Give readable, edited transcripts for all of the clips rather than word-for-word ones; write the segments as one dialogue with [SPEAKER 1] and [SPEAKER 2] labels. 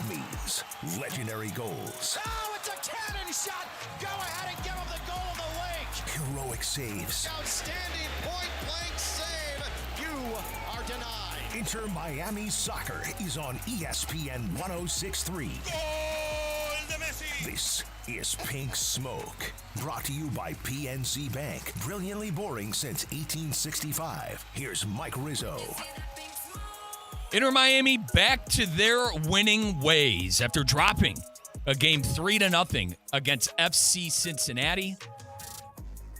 [SPEAKER 1] Miami's legendary goals.
[SPEAKER 2] Oh, it's a cannon shot! Go ahead and give him the goal of the week!
[SPEAKER 1] Heroic saves.
[SPEAKER 2] Outstanding point-blank save! You are denied!
[SPEAKER 1] Inter Miami Soccer is on ESPN 106.3.
[SPEAKER 3] Gol de Messi!
[SPEAKER 1] This is Pink Smoke, brought to you by PNC Bank. Brilliantly boring since 1865. Here's Mike Rizzo.
[SPEAKER 4] Inter Miami back to their winning ways after dropping a game 3-0 against FC Cincinnati.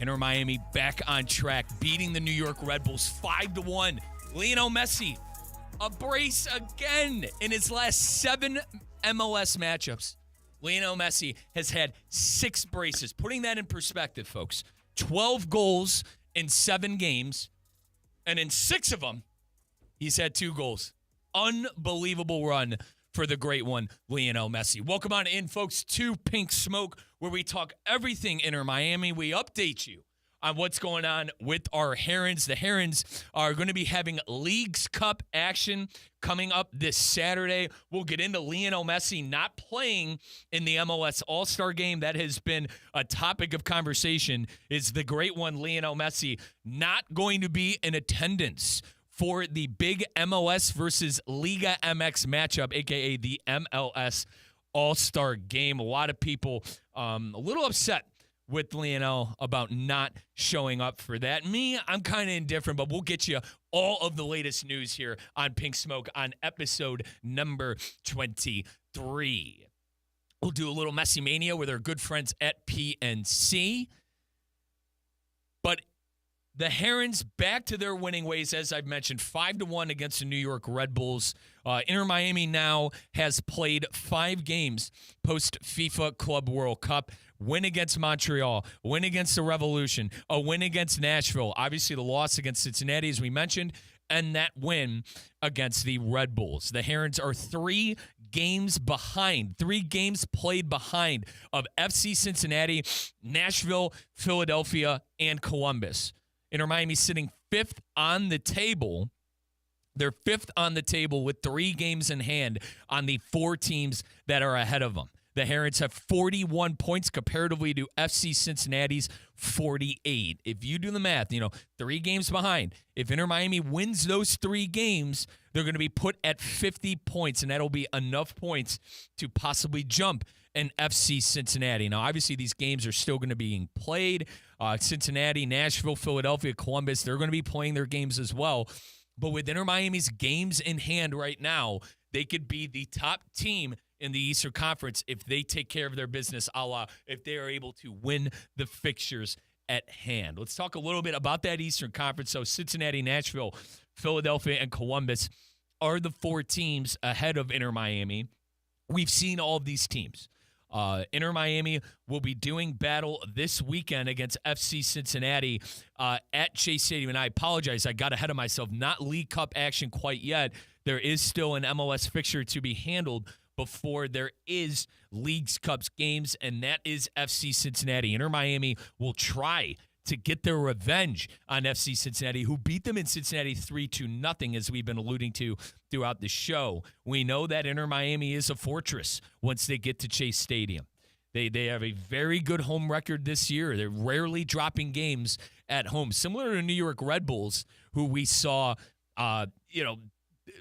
[SPEAKER 4] Inter Miami back on track, beating the New York Red Bulls 5-1. Lionel Messi, a brace again in his last 7 MLS matchups. Lionel Messi has had 6 braces. Putting that in perspective, folks, 12 goals in 7 games, and in 6 of them, he's had 2 goals. Unbelievable run for the great one, Lionel Messi. Welcome on in, folks, to Pink Smoke, where we talk everything Inter Miami. We update you on what's going on with our Herons. The Herons are going to be having Leagues Cup action coming up this Saturday. We'll get into Lionel Messi not playing in the MLS All-Star game. That has been a topic of conversation. Is the great one, Lionel Messi, not going to be in attendance for the big MLS versus Liga MX matchup, a.k.a. the MLS All-Star game. A lot of people a little upset with Lionel about not showing up for that. Me, I'm kind of indifferent, but we'll get you all of the latest news here on Pink Smoke on episode number 23. We'll do a little Messi Mania with our good friends at PNC. But the Herons back to their winning ways, as I've mentioned, 5-1 against the New York Red Bulls. Inter Miami now has played 5 games post-FIFA Club World Cup. Win against Montreal, win against the Revolution, a win against Nashville, obviously the loss against Cincinnati, as we mentioned, and that win against the Red Bulls. The Herons are 3 games behind, 3 games played behind of FC Cincinnati, Nashville, Philadelphia, and Columbus. Inter Miami sitting 5th on the table. They're 5th on the table with 3 games in hand on the 4 teams that are ahead of them. The Herons have 41 points comparatively to FC Cincinnati's 48. If you do the math, 3 games behind. If Inter Miami wins those 3 games, they're going to be put at 50 points, and that'll be enough points to possibly jump an FC Cincinnati. Now, obviously, these games are still going to be being played. Cincinnati, Nashville, Philadelphia, Columbus, they're going to be playing their games as well. But with Inter Miami's games in hand right now, they could be the top team in the Eastern Conference if they take care of their business, if they are able to win the fixtures at hand. Let's talk a little bit about that Eastern Conference. So Cincinnati, Nashville, Philadelphia, and Columbus are the 4 teams ahead of Inter Miami. We've seen all of these teams. Inter Miami will be doing battle this weekend against FC Cincinnati at Chase Stadium. And I apologize, I got ahead of myself. Not League Cup action quite yet. There is still an MLS fixture to be handled before there is Leagues Cups games, and that is FC Cincinnati. Inter Miami will try to get their revenge on FC Cincinnati, who beat them in Cincinnati 3-0, as we've been alluding to throughout the show. We know that Inter Miami is a fortress once they get to Chase Stadium. They have a very good home record this year. They're rarely dropping games at home, similar to New York Red Bulls, who we saw,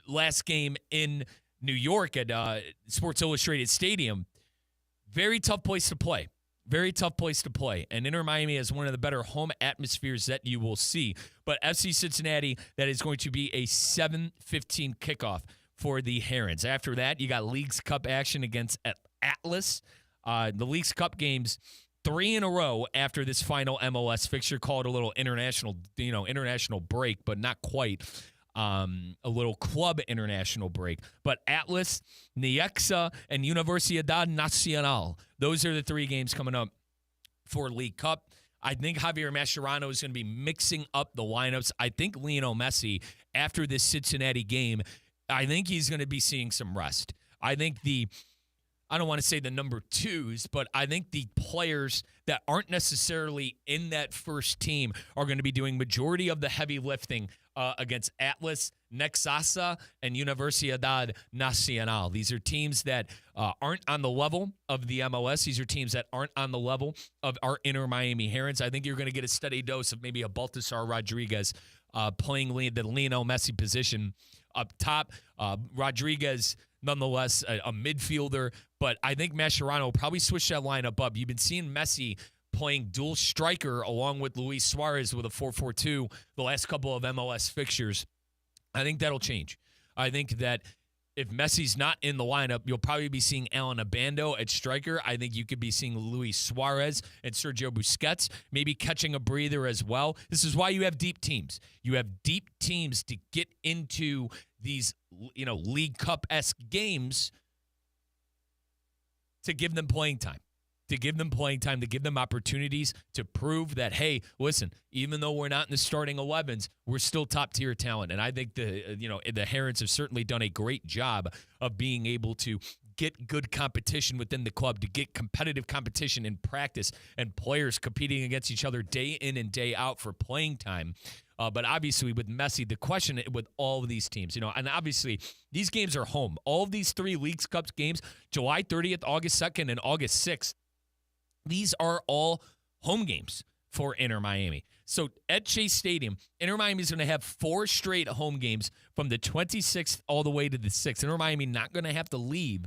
[SPEAKER 4] last game in New York at Sports Illustrated Stadium. Very tough place to play. Very tough place to play. And Inter Miami has one of the better home atmospheres that you will see. But FC Cincinnati, that is going to be a 7:15 kickoff for the Herons. After that, you got Leagues Cup action against Atlas. The Leagues Cup games 3 in a row after this final MLS fixture. Call it a little international break, but not quite. A little club international break. But Atlas, Necaxa, and Universidad Nacional, those are the 3 games coming up for League Cup. I think Javier Mascherano is going to be mixing up the lineups. I think Lionel Messi, after this Cincinnati game, I think he's going to be seeing some rest. I think I don't want to say the number 2s, but I think the players that aren't necessarily in that first team are going to be doing majority of the heavy lifting against Atlas, Necaxa, and Universidad Nacional. These are teams that aren't on the level of the MLS. These are teams that aren't on the level of our Inter Miami Herons. I think you're going to get a steady dose of maybe a Baltasar Rodriguez playing the Lionel Messi position up top. Rodriguez, nonetheless, a midfielder. But I think Mascherano will probably switch that lineup up. You've been seeing Messi playing dual striker along with Luis Suarez with a 4-4-2 the last couple of MLS fixtures. I think that'll change. I think that if Messi's not in the lineup, you'll probably be seeing Alan Abando at striker. I think you could be seeing Luis Suarez and Sergio Busquets maybe catching a breather as well. This is why you have deep teams. You have deep teams to get into these, League Cup-esque games to give them playing time. To give them opportunities to prove that, hey, listen, even though we're not in the starting 11s, we're still top-tier talent. And I think the Herons have certainly done a great job of being able to get good competition within the club, to get competitive competition in practice and players competing against each other day in and day out for playing time. But obviously with Messi, the question with all of these teams, and obviously these games are home. All of these 3 Leagues Cup games, July 30th, August 2nd, and August 6th, these are all home games for Inter Miami. So at Chase Stadium, Inter Miami is going to have 4 straight home games from the 26th all the way to the 6th. Inter Miami not going to have to leave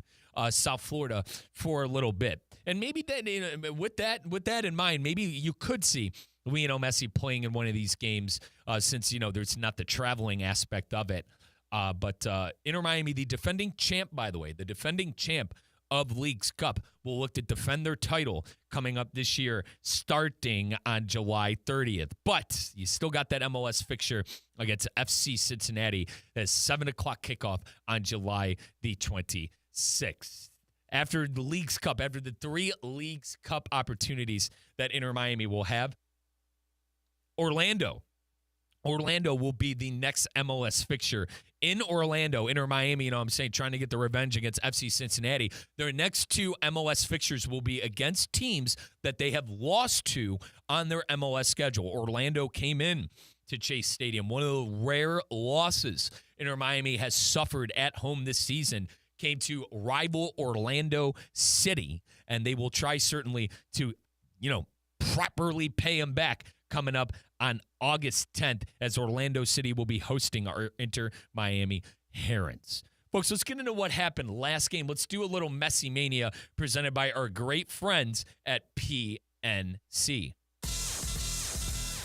[SPEAKER 4] South Florida for a little bit. And maybe that, with that in mind, maybe you could see Lionel Messi playing in one of these games since, there's not the traveling aspect of it. But Inter Miami, the defending champ, by the way, the defending champ of Leagues Cup, will look to defend their title coming up this year, starting on July 30th. But you still got that MLS fixture against FC Cincinnati. That's 7 o'clock kickoff on July the 26th. After the Leagues Cup, after the 3 Leagues Cup opportunities that Inter Miami will have, Orlando will be the next MLS fixture. In Orlando, Inter Miami, trying to get the revenge against FC Cincinnati. Their next 2 MLS fixtures will be against teams that they have lost to on their MLS schedule. Orlando came in to Chase Stadium. One of the rare losses Inter Miami has suffered at home this season came to rival Orlando City, and they will try certainly to, properly pay them back coming up on August 10th as Orlando City will be hosting our Inter Miami Herons. Folks, let's get into what happened last game. Let's do a little Messi Mania presented by our great friends at PNC.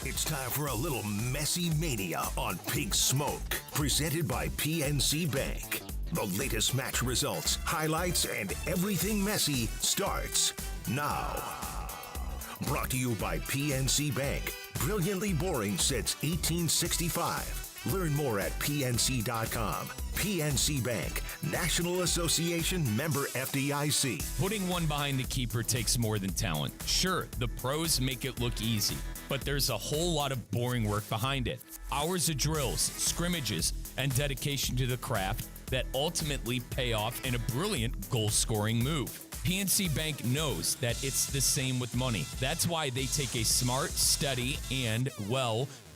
[SPEAKER 1] It's time for a little Messi Mania on Pink Smoke, presented by PNC Bank. The latest match results, highlights, and everything Messi starts now. Brought to you by PNC Bank. Brilliantly boring since 1865. Learn more at PNC.com. PNC Bank, National Association member FDIC.
[SPEAKER 4] Putting one behind the keeper takes more than talent. Sure, the pros make it look easy, but there's a whole lot of boring work behind it. Hours of drills, scrimmages, and dedication to the craft that ultimately pay off in a brilliant goal-scoring move. PNC Bank knows that it's the same with money. That's why they take a smart, steady, and,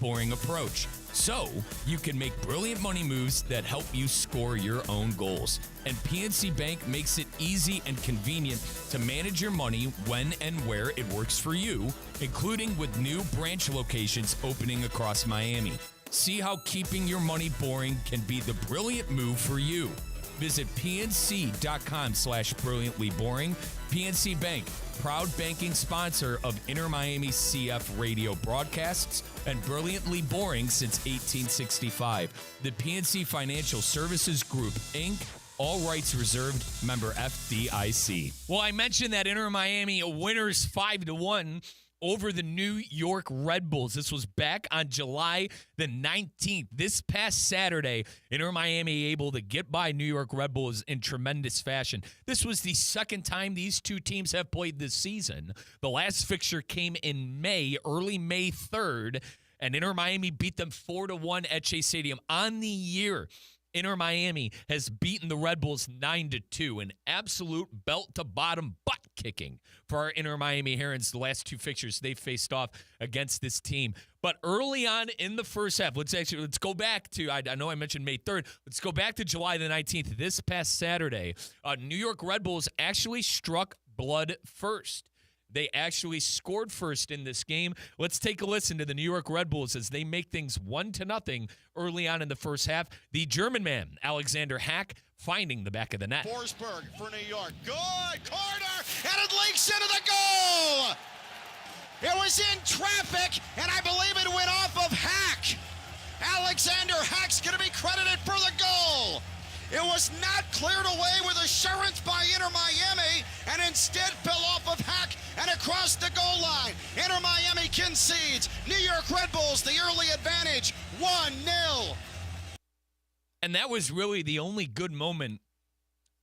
[SPEAKER 4] boring approach. So you can make brilliant money moves that help you score your own goals. And PNC Bank makes it easy and convenient to manage your money when and where it works for you, including with new branch locations opening across Miami. See how keeping your money boring can be the brilliant move for you. Visit pnc.com/brilliantly boring. PNC Bank, proud banking sponsor of Inter Miami CF radio broadcasts and Brilliantly Boring since 1865. The PNC Financial Services Group, Inc., all rights reserved, member FDIC. Well, I mentioned that Inter Miami winners 5-1 over the New York Red Bulls. This was back on July the 19th. This past Saturday, Inter Miami able to get by New York Red Bulls in tremendous fashion. This was the second time these two teams have played this season. The last fixture came in May, early May 3rd, and Inter Miami beat them 4-1 at Chase Stadium. On the year, Inter Miami has beaten the Red Bulls 9-2, an absolute belt-to-bottom butt-kicking for our Inter Miami Herons the last two fixtures they faced off against this team. But early on in the first half, let's go back to, I know I mentioned May 3rd, let's go back to July the 19th. This past Saturday, New York Red Bulls actually struck blood first. They actually scored first in this game. Let's take a listen to the New York Red Bulls as they make things 1-0 early on in the first half. The German man, Alexander Hack, finding the back of the net.
[SPEAKER 2] Forsberg for New York. Good corner, and it leaks into the goal. It was in traffic, and I believe it went off of Hack. Alexander Hack's going to be credited for the goal. It was not cleared away with assurance by Inter Miami, and instead fell off of Hack and across the goal line. Inter Miami concedes. New York Red Bulls the early advantage, 1-0.
[SPEAKER 4] And that was really the only good moment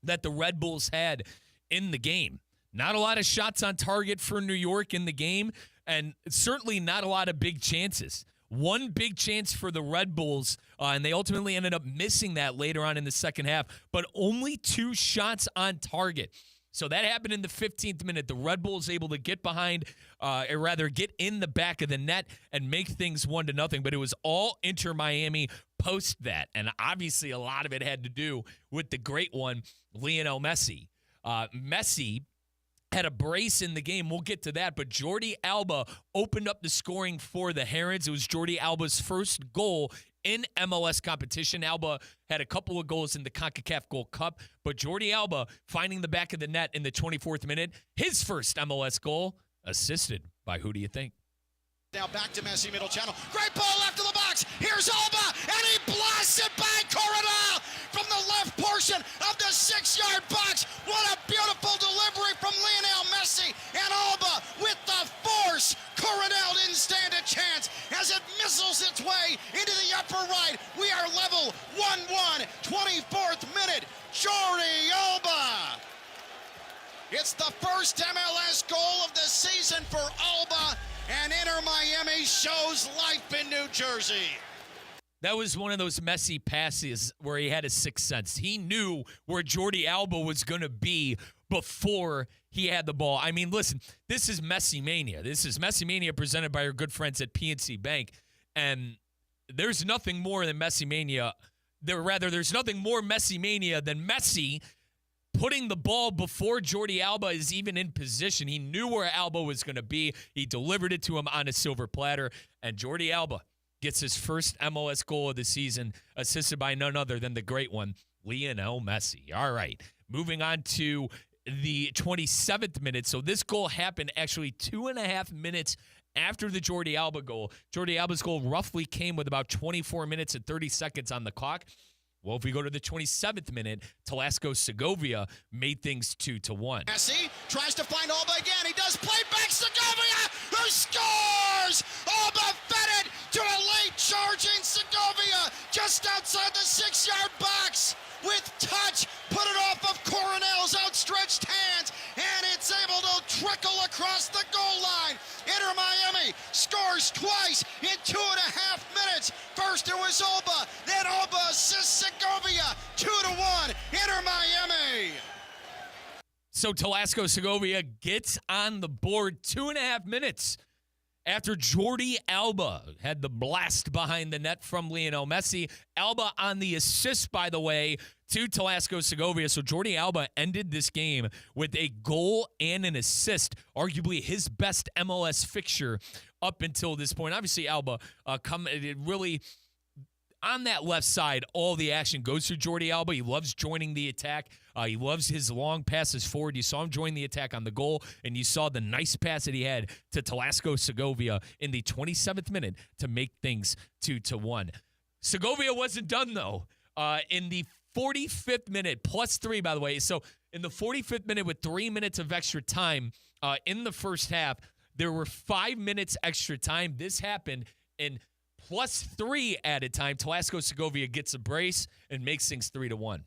[SPEAKER 4] that the Red Bulls had in the game. Not a lot of shots on target for New York in the game, and certainly not a lot of big chances. One big chance for the Red Bulls, and they ultimately ended up missing that later on in the second half, but only 2 shots on target. So that happened in the 15th minute. The Red Bulls able to get behind, or rather get in the back of the net and make things 1-0. But it was all Inter Miami post that. And obviously a lot of it had to do with the great one, Lionel Messi. Messi had a brace in the game. We'll get to that. But Jordi Alba opened up the scoring for the Herons. It was Jordi Alba's first goal in MLS competition. Alba had a couple of goals in the CONCACAF Gold Cup, but Jordi Alba finding the back of the net in the 24th minute, his first MLS goal, assisted by who do you think?
[SPEAKER 2] Now back to Messi, middle channel. Great ball left of the box. Here's Alba, and he blasts it by Coronel from the left portion of the 6-yard box. What a beautiful delivery from Lionel Messi, and Alba with the force. Coronel didn't stand a chance as it missiles its way into the upper right. We are level 1-1, 24th minute. Jordi Alba. It's the first MLS goal of the season for Alba, and Inter Miami shows life in New Jersey.
[SPEAKER 4] That was one of those Messi passes where he had a sixth sense. He knew where Jordi Alba was going to be before he had the ball. I mean, listen, this is Messi Mania. This is Messi Mania presented by our good friends at PNC Bank. And there's nothing more than Messi Mania. There's nothing more Messi Mania than Messi putting the ball before Jordi Alba is even in position. He knew where Alba was going to be. He delivered it to him on a silver platter. And Jordi Alba gets his first MLS goal of the season, assisted by none other than the great one, Lionel Messi. All right, moving on to the 27th minute. So this goal happened actually 2.5 minutes after the Jordi Alba goal. Jordi Alba's goal roughly came with about 24 minutes and 30 seconds on the clock. Well, if we go to the 27th minute, Telesco Segovia made things 2-1.
[SPEAKER 2] Messi tries to find Alba again. He does play back Segovia, who scores! Alba fed it to a late charging Segovia just outside the 6-yard box. With touch, put it off of Coronel's outstretched hands, and it's able to trickle across the goal line. Inter Miami scores twice in 2.5 minutes. First it was Alba, then Alba assists Segovia. 2-1, Inter Miami.
[SPEAKER 4] So Telesco Segovia gets on the board 2.5 minutes after Jordi Alba had the blast behind the net from Lionel Messi. Alba on the assist, by the way, to Telesco Segovia. So Jordi Alba ended this game with a goal and an assist, arguably his best MLS fixture up until this point. Obviously, Alba really on that left side, all the action goes to Jordi Alba. He loves joining the attack. He loves his long passes forward. You saw him join the attack on the goal, and you saw the nice pass that he had to Telesco Segovia in the 27th minute to make things 2-1. Segovia wasn't done, though. In the 45th minute, +3, by the way. So in the 45th minute with 3 minutes of extra time in the first half, there were 5 minutes extra time. This happened in +3 added time. Telesco Segovia gets a brace and makes things 3-1.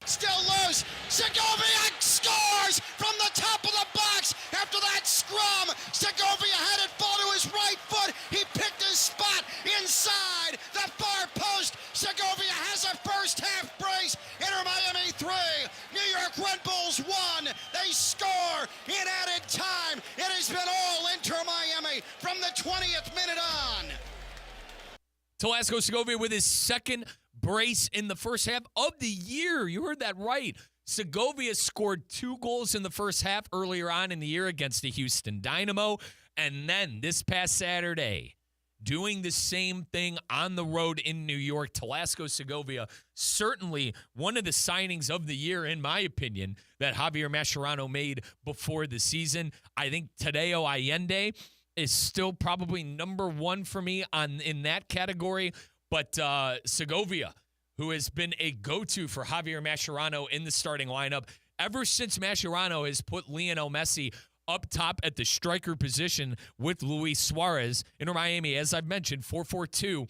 [SPEAKER 2] Still loose. Segovia scores from the top of the box after that scrum. Segovia had it fall to his right foot. He picked his spot inside the far post. Segovia has a first from the 20th minute on.
[SPEAKER 4] Telesco Segovia with his second brace in the first half of the year. You heard that right. Segovia scored 2 goals in the first half earlier on in the year against the Houston Dynamo. And then this past Saturday, doing the same thing on the road in New York, Telesco Segovia, certainly one of the signings of the year, in my opinion, that Javier Mascherano made before the season. I think Tadeo Allende is still probably number one for me in that category. But Segovia, who has been a go-to for Javier Mascherano in the starting lineup, ever since Mascherano has put Lionel Messi up top at the striker position with Luis Suarez. Inter Miami, as I've mentioned, 4-4-2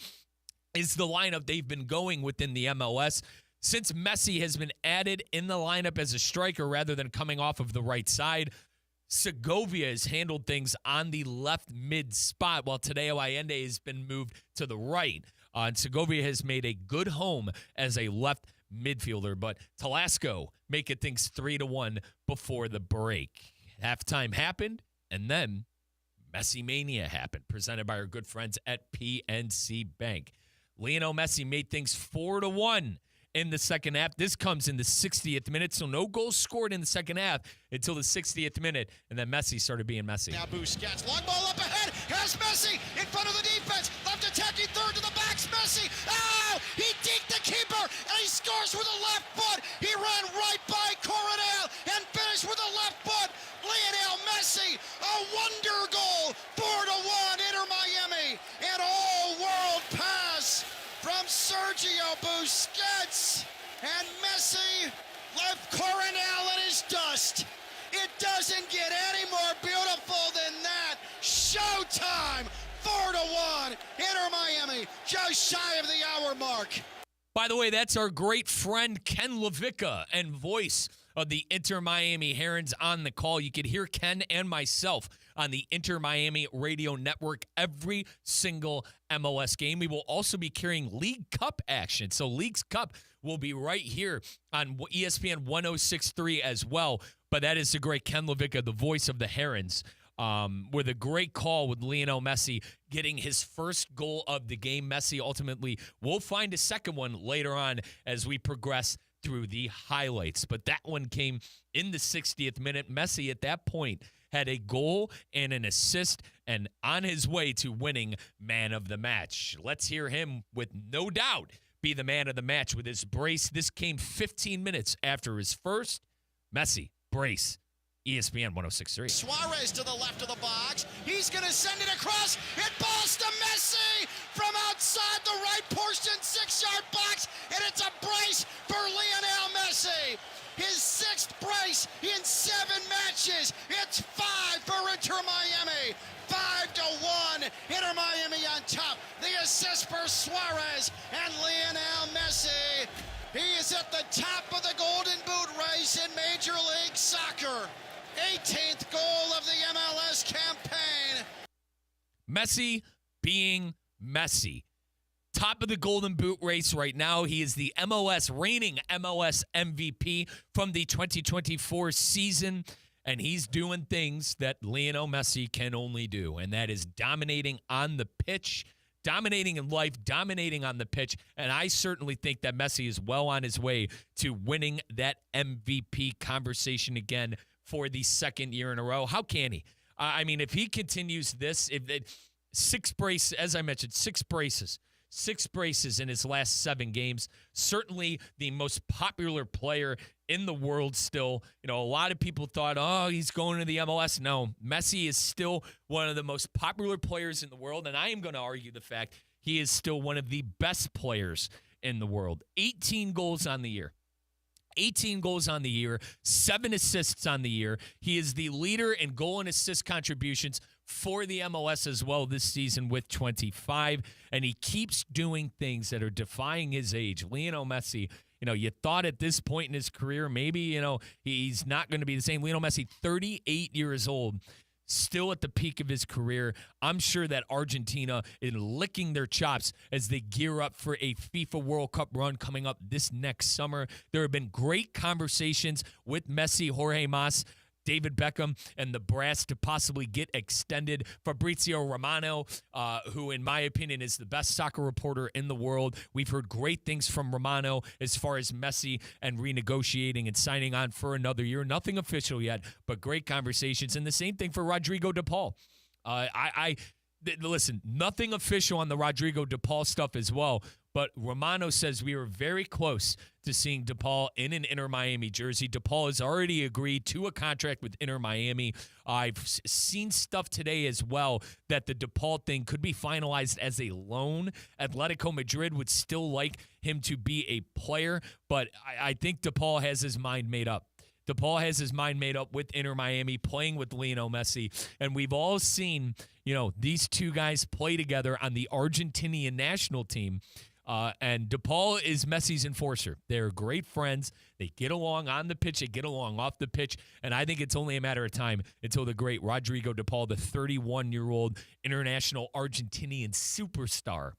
[SPEAKER 4] is the lineup they've been going within the MLS. Since Messi has been added in the lineup as a striker rather than coming off of the right side, Segovia has handled things on the left mid spot, while Tadeo Allende has been moved to the right. And Segovia has made a good home as a left midfielder, but Telesco making things 3-1 before the break. Halftime happened, and then Messi Mania happened, presented by our good friends at PNC Bank. Lionel Messi made things 4-1 in the second half. This comes in the 60th minute, so no goals scored in the second half until the 60th minute, and then Messi started being Messi.
[SPEAKER 2] Now Busquets, long ball up ahead, has Messi in front of the defense, left attacking third to the backs, Messi, oh, he deked the keeper, and he scores with the left foot. He ran right by Coronel and finished with the left foot. Lionel Messi, a wonder goal, 4-1 Inter Miami, an all-world pass from Sergio Busquets, and Messi left Coronel in his dust. It doesn't get any more beautiful than that. Showtime, 4-1 Inter Miami, just shy of the hour mark.
[SPEAKER 4] By the way, that's our great friend Ken LaVicka and voice of the Inter Miami Herons on the call. You could hear Ken and myself on the Inter Miami radio network every single MLS game. We will also be carrying League Cup action. So League's Cup will be right here on ESPN 106.3 as well. But that is the great Ken LaVicka, the voice of the Herons, with a great call with Lionel Messi getting his first goal of the game. Messi ultimately will find a second one later on as we progress through the highlights. But that one came in the 60th minute. Messi at that point had a goal and an assist and on his way to winning man of the match. Let's hear him with no doubt be the man of the match with his brace. This came 15 minutes after his first. Messi, brace. ESPN 106.3.
[SPEAKER 2] Suarez to the left of the box. He's going to send it across. It balls to Messi from outside the right portion, 6-yard box, and it's a brace for Lionel Messi. His 6th brace in 7 matches. It's 5 for Inter Miami. 5-1. Inter Miami on top. The assist for Suarez and Lionel Messi. He is at the top of the Golden Boot race in Major League Soccer. 18th goal of the MLS campaign.
[SPEAKER 4] Messi being Messi. Top of the Golden Boot race right now. He is the reigning MLS MVP from the 2024 season, and he's doing things that Lionel Messi can only do, and that is dominating on the pitch, dominating in life, dominating on the pitch, and I certainly think that Messi is well on his way to winning that MVP conversation again for the second year in a row. How can he? I mean, if he continues this, six braces in his last 7 games, certainly the most popular player in the world still. You know, a lot of people thought, oh, he's going to the MLS. No, Messi is still one of the most popular players in the world, and I am going to argue the fact he is still one of the best players in the world. 18 goals on the year. 18 goals on the year, 7 assists on the year. He is the leader in goal and assist contributions for the MLS as well this season with 25, and he keeps doing things that are defying his age. Lionel Messi, you thought at this point in his career, maybe, he's not going to be the same. Lionel Messi, 38 years old, still at the peak of his career. I'm sure that Argentina is licking their chops as they gear up for a FIFA World Cup run coming up this next summer. There have been great conversations with Messi, Jorge Mas, David Beckham and the brass to possibly get extended. Fabrizio Romano, who in my opinion is the best soccer reporter in the world. We've heard great things from Romano as far as Messi and renegotiating and signing on for another year. Nothing official yet, but great conversations. And the same thing for Rodrigo De Paul. Listen, nothing official on the Rodrigo De Paul stuff as well, but Romano says we were very close to seeing De Paul in an Inter Miami jersey. De Paul has already agreed to a contract with Inter Miami. I've seen stuff today as well that the De Paul thing could be finalized as a loan. Atletico Madrid would still like him to be a player, but I think De Paul has his mind made up. De Paul has his mind made up with Inter Miami, playing with Lionel Messi. And we've all seen, these two guys play together on the Argentinian national team. And De Paul is Messi's enforcer. They're great friends. They get along on the pitch. They get along off the pitch. And I think it's only a matter of time until the great Rodrigo De Paul, the 31-year-old international Argentinian superstar,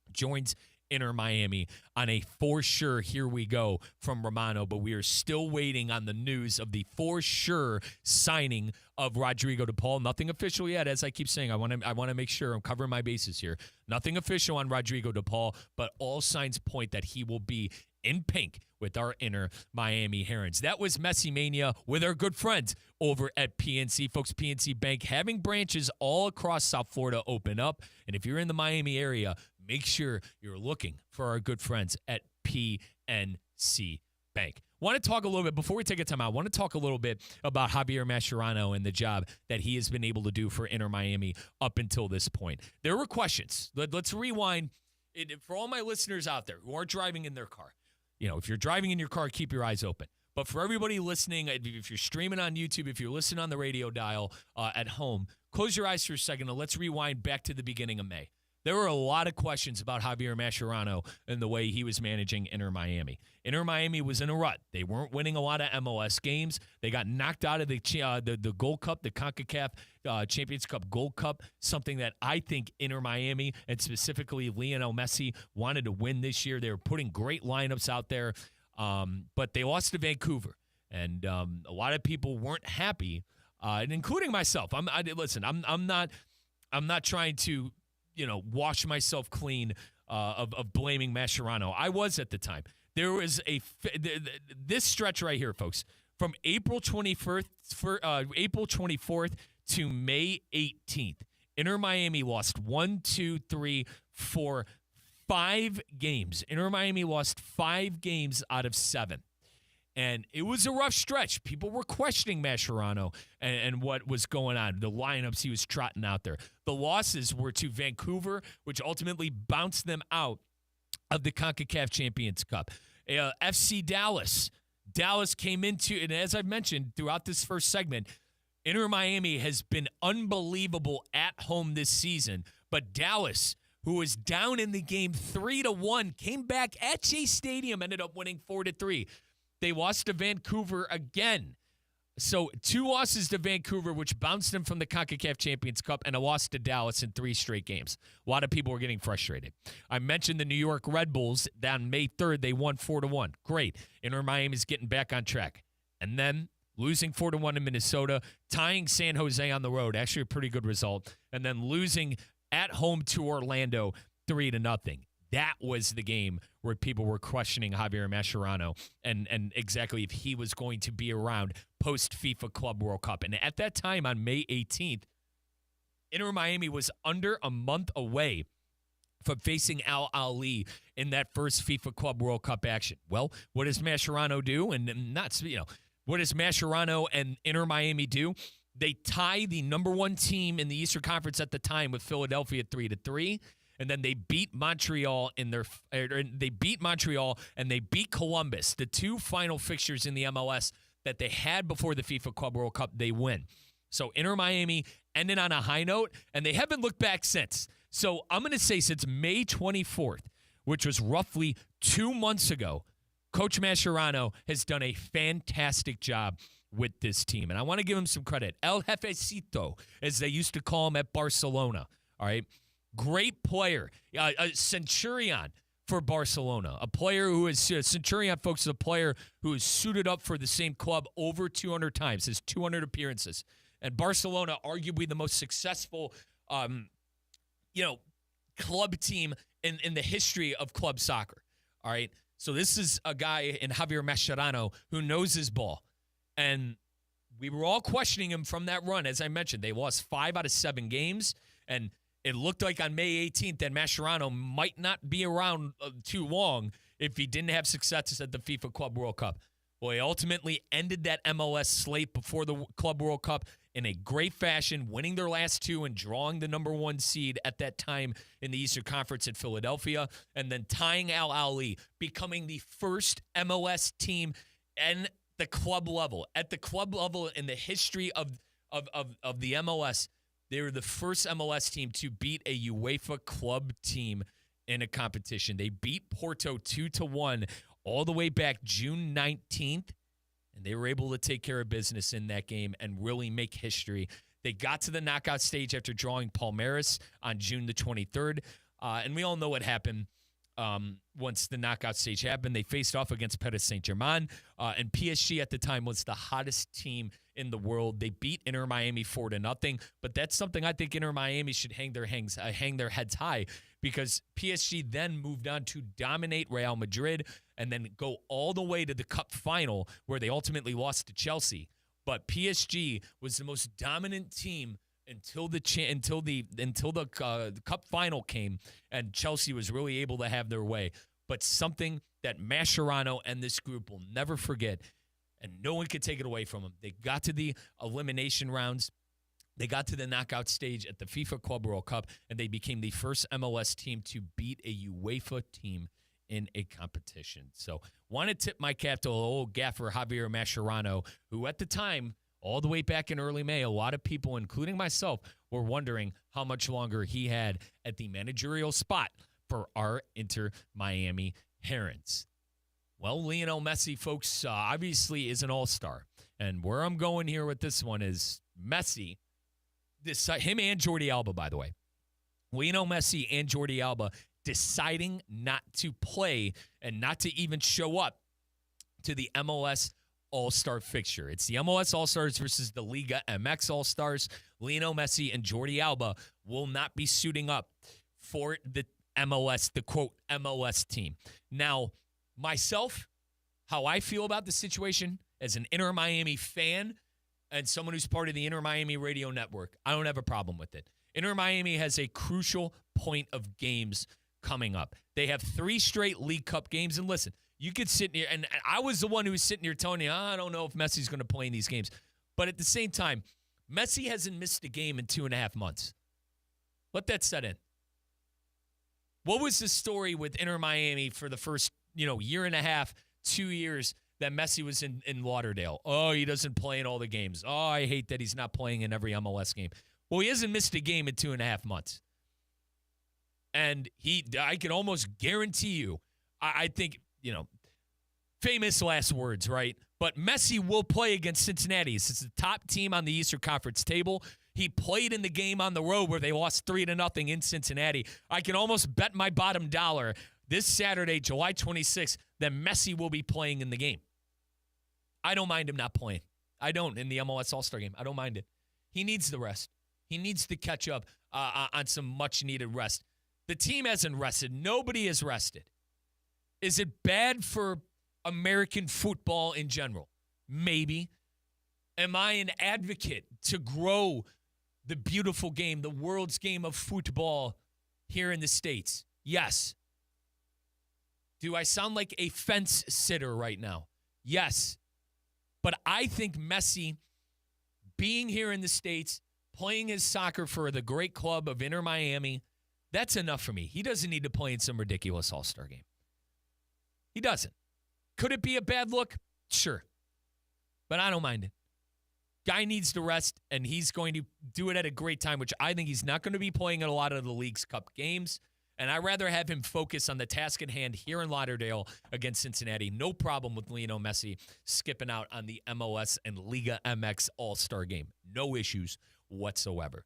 [SPEAKER 4] joins Inter Miami on a for sure here we go from Romano, but we are still waiting on the news of the for sure signing of Rodrigo De Paul. Nothing official yet, as I keep saying. I want to make sure I'm covering my bases here. Nothing official on Rodrigo De Paul, but all signs point that he will be in pink with our Inter Miami Herons. That was Messi Mania with our good friends over at PNC. Folks, PNC Bank having branches all across South Florida open up. And if you're in the Miami area, make sure you're looking for our good friends at PNC Bank. Want to talk a little bit, before we take a time out, I want to talk a little bit about Javier Mascherano and the job that he has been able to do for Inter Miami up until this point. There were questions. Let's rewind. For all my listeners out there who aren't driving in their car, if you're driving in your car, keep your eyes open. But for everybody listening, if you're streaming on YouTube, if you're listening on the radio dial at home, close your eyes for a second and let's rewind back to the beginning of May. There were a lot of questions about Javier Mascherano and the way he was managing Inter Miami. Inter Miami was in a rut. They weren't winning a lot of MLS games. They got knocked out of the Gold Cup, the CONCACAF Champions Cup Gold Cup, something that I think Inter Miami and specifically Lionel Messi wanted to win this year. They were putting great lineups out there, but they lost to Vancouver. And a lot of people weren't happy, and including myself. I'm not trying to wash myself clean of blaming Mascherano. I was at the time. There was this stretch right here, folks, from April 24th to May 18th. Inter Miami lost 5 games. Inter Miami lost 5 games out of 7. And it was a rough stretch. People were questioning Mascherano and what was going on, the lineups he was trotting out there. The losses were to Vancouver, which ultimately bounced them out of the CONCACAF Champions Cup. FC Dallas. Dallas came into, and as I've mentioned throughout this first segment, Inter Miami has been unbelievable at home this season. But Dallas, who was down in the game 3-1, came back at Chase Stadium, ended up winning 4-3. They lost to Vancouver again. So 2 losses to Vancouver, which bounced them from the CONCACAF Champions Cup, and a loss to Dallas in 3 straight games. A lot of people were getting frustrated. I mentioned the New York Red Bulls. On May 3rd, they won 4-1. Great. Inter Miami's getting back on track. And then losing 4-1 in Minnesota, tying San Jose on the road, actually a pretty good result, and then losing at home to Orlando 3-0. That was the game where people were questioning Javier Mascherano and exactly if he was going to be around post-FIFA Club World Cup. And at that time, on May 18th, Inter Miami was under a month away from facing Al Ahly in that first FIFA Club World Cup action. Well, what does Mascherano do? What does Mascherano and Inter Miami do? They tie the number 1 team in the Eastern Conference at the time with Philadelphia 3-3. And then they beat Montreal and they beat Columbus, the 2 final fixtures in the MLS that they had before the FIFA Club World Cup. They win. So Inter Miami ended on a high note, and they haven't looked back since. So I'm going to say since May 24th, which was roughly 2 months ago, Coach Mascherano has done a fantastic job with this team. And I want to give him some credit. El Jefecito, as they used to call him at Barcelona. All right. Great player. Centurion. for Barcelona. A player who is, Centurion, folks, is a player who is suited up for the same club over 200 times, his 200 appearances. And Barcelona, arguably the most successful, club team in the history of club soccer. All right. So this is a guy in Javier Mascherano who knows his ball. And we were all questioning him from that run. As I mentioned, they lost 5 out of 7 games. And it looked like on May 18th that Mascherano might not be around too long if he didn't have success at the FIFA Club World Cup. Well, he ultimately ended that MLS slate before the Club World Cup in a great fashion, winning their last 2 and drawing the number 1 seed at that time in the Eastern Conference in Philadelphia, and then tying Al Ahly, becoming the first MLS team in the club level. At the club level in the history of the MLS, they were the first MLS team to beat a UEFA club team in a competition. They beat Porto 2-1 all the way back June 19th, and they were able to take care of business in that game and really make history. They got to the knockout stage after drawing Palmeiras on June the 23rd, and we all know what happened once the knockout stage happened. They faced off against Paris Saint-Germain, and PSG at the time was the hottest team in the world. They beat Inter Miami 4-0, but that's something I think Inter Miami should hang their heads high, because PSG then moved on to dominate Real Madrid and then go all the way to the Cup final where they ultimately lost to Chelsea. But PSG was the most dominant team until the Cup final came, and Chelsea was really able to have their way. But something that Mascherano and this group will never forget, and no one could take it away from them. They got to the elimination rounds. They got to the knockout stage at the FIFA Club World Cup, and they became the first MLS team to beat a UEFA team in a competition. So want to tip my cap to old gaffer Javier Mascherano, who at the time, all the way back in early May, a lot of people, including myself, were wondering how much longer he had at the managerial spot for our Inter Miami Herons. Well, Lionel Messi, folks, obviously is an all-star. And where I'm going here with this one is Messi, him and Jordi Alba, by the way. Lionel Messi and Jordi Alba deciding not to play and not to even show up to the MLS All-Star fixture. It's the MLS All-Stars versus the Liga MX All-Stars. Lionel Messi and Jordi Alba will not be suiting up for the MLS, the quote MLS team. Now, myself, how I feel about the situation as an Inter Miami fan and someone who's part of the Inter Miami radio network, I don't have a problem with it. Inter Miami has a crucial point of games coming up. They have 3 straight League Cup games. And listen, you could sit here, and I was the one who was sitting here telling you, I don't know if Messi's going to play in these games. But at the same time, Messi hasn't missed a game in 2.5 months. Let that set in. What was the story with Inter Miami for the first, year and a half, 2 years that Messi was in Lauderdale? Oh, he doesn't play in all the games. Oh, I hate that he's not playing in every MLS game. Well, he hasn't missed a game in 2.5 months. And I can almost guarantee you, I think, famous last words, right? But Messi will play against Cincinnati. It's the top team on the Eastern Conference table. He played in the game on the road where they lost 3-0 in Cincinnati. I can almost bet my bottom dollar this Saturday, July 26th, that Messi will be playing in the game. I don't mind him not playing. I don't in the MLS All-Star game. I don't mind it. He needs the rest. He needs to catch up on some much-needed rest. The team hasn't rested. Nobody has rested. Is it bad for American football in general? Maybe. Am I an advocate to grow the beautiful game, the world's game of football here in the States? Yes. Do I sound like a fence sitter right now? Yes. But I think Messi being here in the States, playing his soccer for the great club of Inter Miami, that's enough for me. He doesn't need to play in some ridiculous All-Star game. He doesn't. Could it be a bad look? Sure. But I don't mind it. Guy needs to rest, and he's going to do it at a great time, which I think he's not going to be playing in a lot of the League's Cup games. And I'd rather have him focus on the task at hand here in Lauderdale against Cincinnati. No problem with Lionel Messi skipping out on the MLS and Liga MX All-Star game. No issues whatsoever.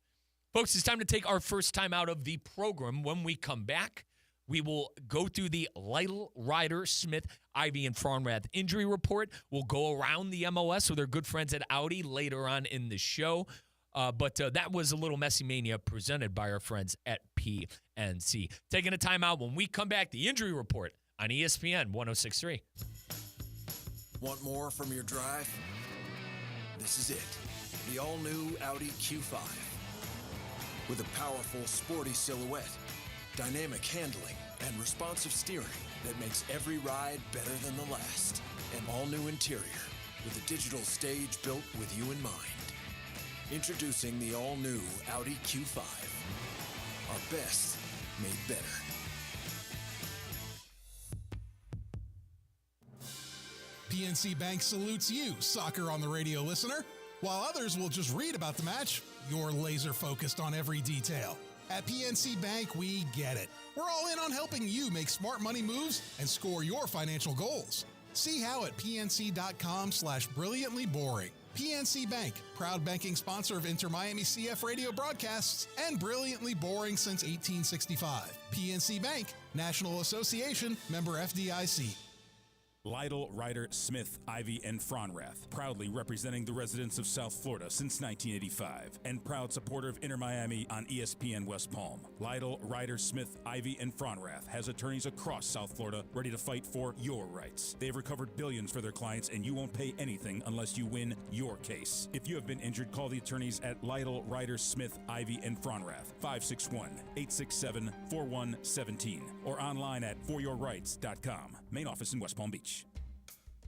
[SPEAKER 4] Folks, it's time to take our first time out of the program. When we come back, We will go through the Lytle, Ryder, Smith, Ivy, and Frauenrath injury report. We'll go around the MLS with our good friends at Audi later on in the show. But that was a little Messy Mania presented by our friends at PNC. Taking a timeout. When we come back, the injury report on ESPN 106.3.
[SPEAKER 5] Want more from your drive? This is it. The all-new Audi Q5. With a powerful, sporty silhouette, dynamic handling, and responsive steering that makes every ride better than the last. An all-new interior with a digital stage built with you in mind. Introducing the all-new Audi Q5. Our best made better.
[SPEAKER 6] PNC Bank salutes you, Soccer on the Radio listener. While others will just read about the match, you're laser focused on every detail. At PNC Bank, we get it. We're all in on helping you make smart money moves and score your financial goals. See how at pnc.com/brilliantlyboring. PNC Bank, proud banking sponsor of Inter Miami CF radio broadcasts and Brilliantly Boring since 1865. PNC Bank, National Association, member FDIC.
[SPEAKER 7] Lytle, Ryder, Smith, Ivy, and Frauenrath, proudly representing the residents of South Florida since 1985, and proud supporter of Inter Miami on ESPN West Palm. Lytle, Ryder, Smith, Ivy, and Frauenrath has attorneys across South Florida ready to fight for your rights. They've recovered billions for their clients, and you won't pay anything unless you win your case. If you have been injured, call the attorneys at Lytle, Ryder, Smith, Ivy, and Frauenrath, 561-867-4117, or online at foryourrights.com. Main office in West Palm Beach.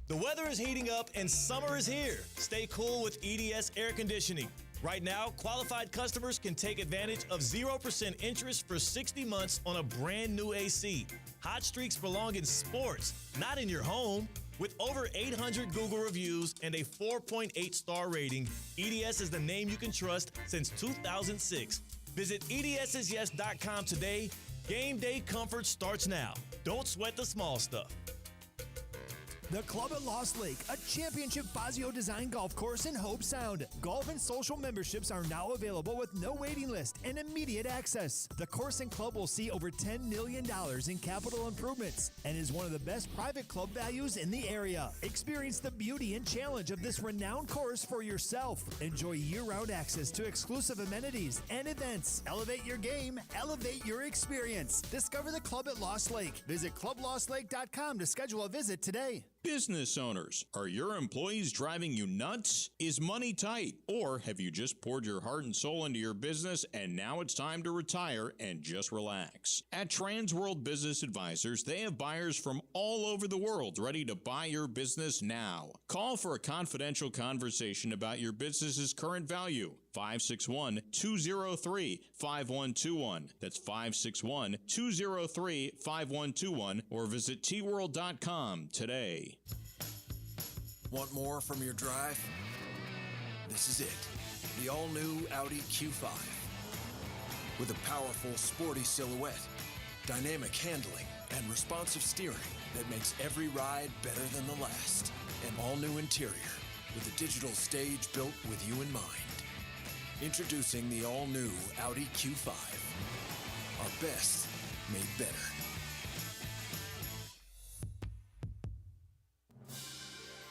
[SPEAKER 8] The weather is heating up and summer is here. Stay cool with EDS Air Conditioning. Right now, qualified customers can take advantage of 0% interest for 60 months on a brand new AC. Hot streaks belong in sports, not in your home. With over 800 Google reviews and a 4.8 star rating, EDS is the name you can trust since 2006. Visit EDSIsYes.com today. Game day comfort starts now. Don't sweat the small stuff.
[SPEAKER 9] The Club at Lost Lake, a championship Fazio design golf course in Hope Sound. Golf and social memberships are now available with no waiting list and immediate access. The course and club will see over $10 million in capital improvements and is one of the best private club values in the area. Experience the beauty and challenge of this renowned course for yourself. Enjoy year-round access to exclusive amenities and events. Elevate your game, elevate your experience. Discover the Club at Lost Lake. Visit clublostlake.com to schedule a visit today.
[SPEAKER 10] Business owners, are your employees driving you nuts? Is money tight? Or have you just poured your heart and soul into your business and now it's time to retire and just relax? At Transworld Business Advisors, they have buyers from all over the world ready to buy your business now. Call for a confidential conversation about your business's current value. 561-203-5121. That's 561-203-5121 or visit tworld.com today.
[SPEAKER 5] Want more from your drive? This is it. The all-new Audi Q5. With a powerful, sporty silhouette, dynamic handling, and responsive steering that makes every ride better than the last. An all-new interior with a digital stage built with you in mind. Introducing the all-new Audi Q5. Our best made better.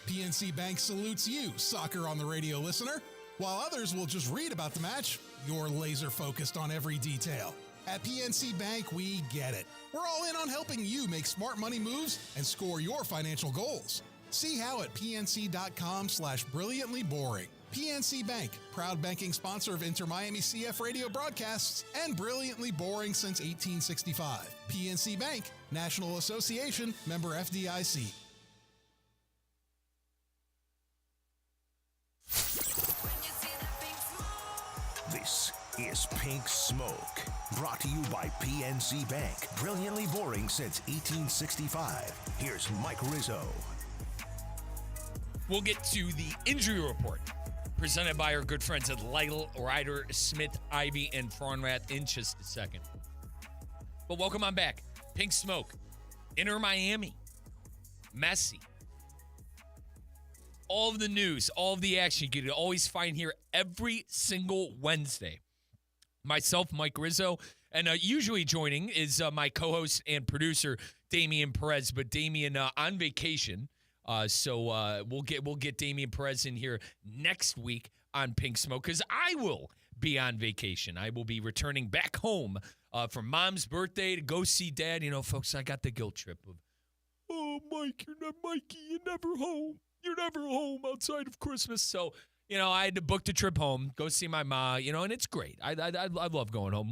[SPEAKER 6] PNC Bank salutes you, Soccer on the Radio listener. While others will just read about the match, you're laser focused on every detail. At PNC Bank, we get it. We're all in on helping you make smart money moves and score your financial goals. See how at pnc.com/brilliantlyboring. PNC Bank, proud banking sponsor of Inter Miami CF radio broadcasts and Brilliantly Boring since 1865. PNC Bank, National Association, member FDIC.
[SPEAKER 1] This is Pink Smoke, brought to you by PNC Bank. Brilliantly boring since 1865. Here's Mike Rizzo.
[SPEAKER 4] We'll get to the injury report presented by our good friends at Lytle, Ryder, Smith, Ivy, and Frauenrath in just a second. But welcome on back. Pink Smoke, Inter Miami, Messi. All of the news, all of the action you can always find here every single Wednesday. Myself, Mike Rizzo, and usually joining is my co-host and producer, Damian Perez. But Damian on vacation, so we'll get Damian Perez in here next week on Pink Smoke because I will be on vacation. I will be returning back home for Mom's birthday to go see Dad. You know, folks, I got the guilt trip of, oh, Mike, you're not Mikey. You're never home. You're never home outside of Christmas. So, you know, I had to book the trip home, go see my ma, you know, and it's great. I love going home.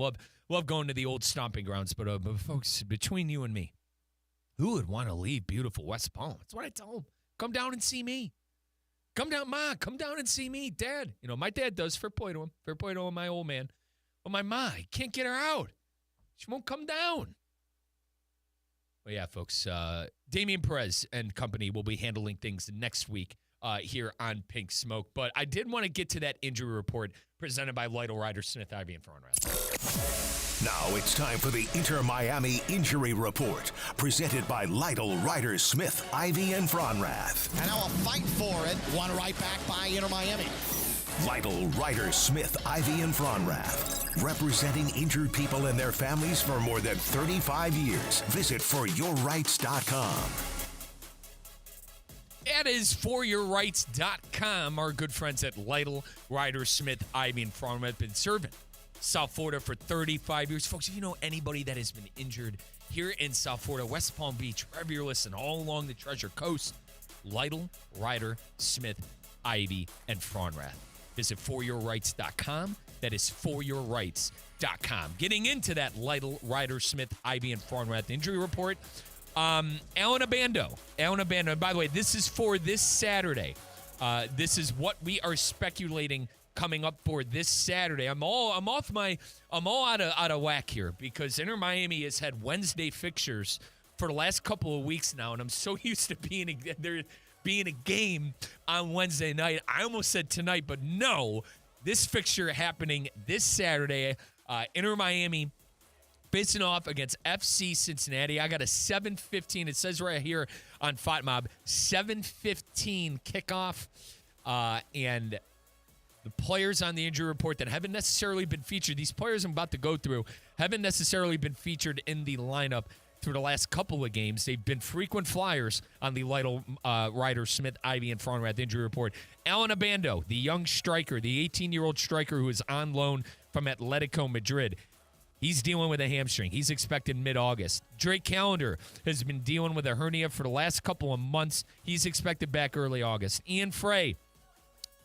[SPEAKER 4] Love going to the old stomping grounds. But folks, between you and me, who would want to leave beautiful West Palm? That's what I tell them. Come down and see me. Come down, Ma. Come down and see me, Dad. You know, my dad does. Fair play to him. Fair play to my old man. But my ma, I can't get her out. She won't come down. Well, yeah, folks, Damian Perez and company will be handling things next week here on Pink Smoke. But I did want to get to that injury report presented by Lytle, Ryder, Smith, Ivy, and Frauenrath.
[SPEAKER 1] Now it's time for the Inter Miami Injury Report, presented by Lytle, Ryder, Smith, Ivy, and Frauenrath.
[SPEAKER 2] And now a fight for it, won right back by Inter Miami.
[SPEAKER 1] Lytle, Ryder, Smith, Ivy, and Frauenrath, representing injured people and their families for more than 35 years. Visit foryourrights.com.
[SPEAKER 4] That is foryourrights.com. Our good friends at Lytle, Ryder, Smith, Ivy, and Frauenrath have been serving South Florida for 35 years. Folks, if you know anybody that has been injured here in South Florida, West Palm Beach, wherever you're listening, all along the Treasure Coast, Lytle, Ryder, Smith, Ivy, and Frauenrath. Visit foryourrights.com. That is foryourrights.com. Getting into that Lytle, Ryder, Smith, Ivy, and Frauenrath injury report, Alan Abando. And by the way, this is for this Saturday. This is what we are speculating coming up for this Saturday. I'm all out of whack here because Inter Miami has had Wednesday fixtures for the last couple of weeks now, and I'm so used to being a game on Wednesday night. I almost said tonight, but no, this fixture happening this Saturday. Inter Miami facing off against FC Cincinnati. I got a 7:15. It says right here on FOTMob, 7:15 kickoff. And the players on the injury report that haven't necessarily been featured, these players I'm about to go through, haven't necessarily been featured in the lineup through the last couple of games. They've been frequent flyers on the Lytle, Ryder, Smith, Ivy, and Frauenrath injury report. Alan Abando, the young striker, the 18-year-old striker who is on loan from Atletico Madrid. He's dealing with a hamstring. He's expected mid-August. Drake Callender has been dealing with a hernia for the last couple of months. He's expected back early August. Ian Frey,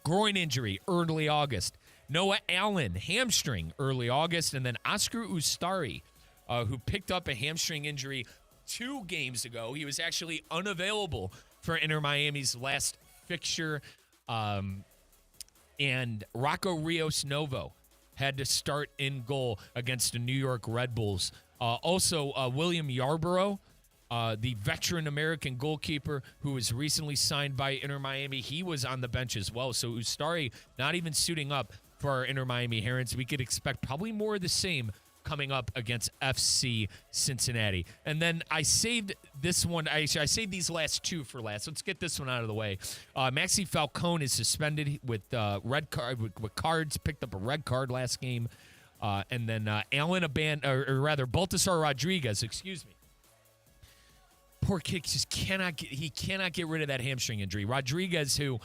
[SPEAKER 4] groin injury, early August. Noah Allen, hamstring, early August. And then Oscar Ustari, who picked up a hamstring injury 2 games ago. He was actually unavailable for Inter Miami's last fixture. And Rocco Rios Novo had to start in goal against the New York Red Bulls. Also, William Yarborough, the veteran American goalkeeper who was recently signed by Inter Miami, he was on the bench as well. So Ustari not even suiting up for our Inter Miami Herons. We could expect probably more of the same coming up against FC Cincinnati. And then I saved this one. I saved these last 2 for last. Let's get this one out of the way. Maxi Falcone is suspended with red card with cards. Picked up a red card last game. And then Alan Baltasar Rodriguez. Excuse me. Poor kid just cannot get rid of that hamstring injury. Rodriguez, who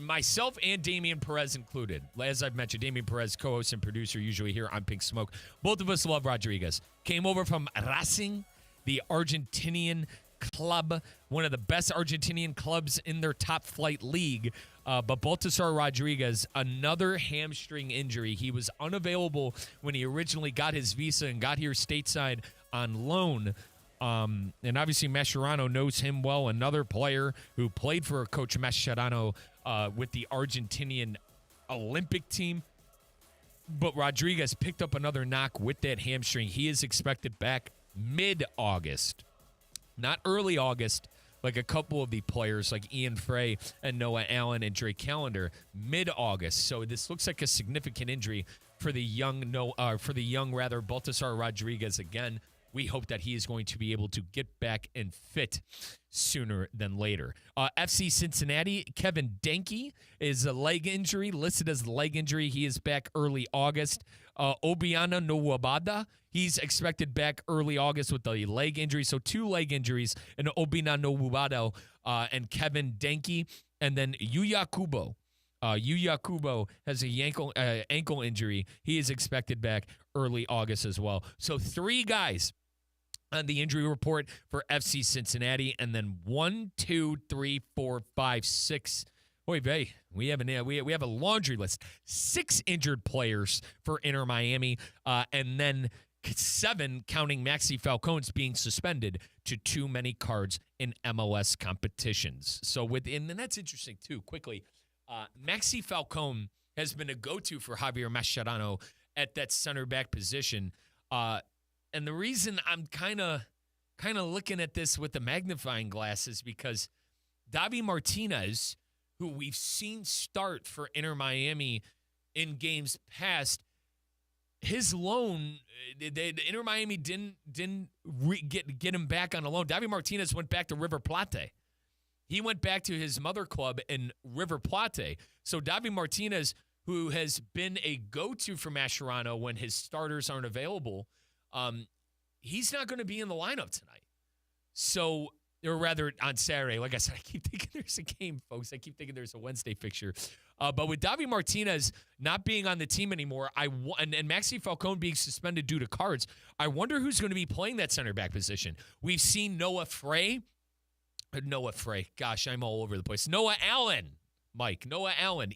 [SPEAKER 4] myself and Damian Perez included. As I've mentioned, Damian Perez, co-host and producer, usually here on Pink Smoke. Both of us love Rodriguez. Came over from Racing, the Argentinian club, one of the best Argentinian clubs in their top flight league. But Baltasar Rodriguez, another hamstring injury. He was unavailable when he originally got his visa and got here stateside on loan. And obviously Mascherano knows him well, another player who played for Coach Mascherano with the Argentinian Olympic team. But Rodriguez picked up another knock with that hamstring. He is expected back mid-August, not early August, like a couple of the players like Ian Frey and Noah Allen and Drake Callender, mid-August. So this looks like a significant injury for the young Baltasar Rodriguez again. we hope that he is going to be able to get back and fit sooner than later. FC Cincinnati, Kevin Denke is a leg injury, listed as a leg injury. He is back early August. Obiano Nwabada, he's expected back early August with a leg injury. So 2 leg injuries, and Obiano Nwabada and Kevin Denke. And then Yuya Kubo. Yuya Kubo has a ankle injury. He is expected back early August as well. So 3 guys on the injury report for FC Cincinnati, and then 1, 2, 3, 4, 5, 6. Oy vey, we have a laundry list. 6 injured players for Inter Miami, and then 7 counting Maxi Falcone's being suspended to too many cards in MLS competitions. So and that's interesting too. Quickly, Maxi Falcone has been a go-to for Javier Mascherano at that center back position. And the reason I'm kind of looking at this with the magnifying glass is because Davi Martinez, who we've seen start for Inter Miami in games past, his loan, the Inter Miami didn't get him back on a loan. Davi Martinez went back to River Plate. He went back to his mother club in River Plate. So Davi Martinez, who has been a go-to for Mascherano when his starters aren't available, he's not going to be in the lineup tonight. So, or rather on Saturday. Like I said, I keep thinking there's a game, folks. I keep thinking there's a Wednesday fixture. But with Davi Martinez not being on the team anymore, and Maxi Falcone being suspended due to cards, I wonder who's going to be playing that center back position. We've seen Noah Frey. Gosh, I'm all over the place. Noah Allen.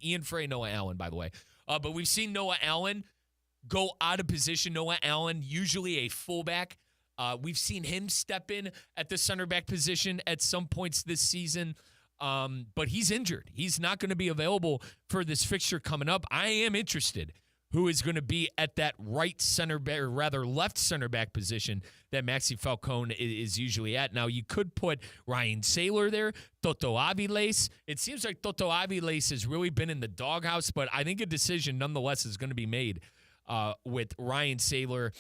[SPEAKER 4] Ian Frey, Noah Allen, by the way. But we've seen Noah Allen go out of position. Noah Allen, usually a fullback. We've seen him step in at the center back position at some points this season. But he's injured. He's not going to be available for this fixture coming up. I am interested who is going to be at that right center back, or rather left center back position that Maxi Falcone is usually at. Now, you could put Ryan Saylor there, Toto Aviles. It seems like Toto Aviles has really been in the doghouse, but I think a decision nonetheless is going to be made with Ryan Saylor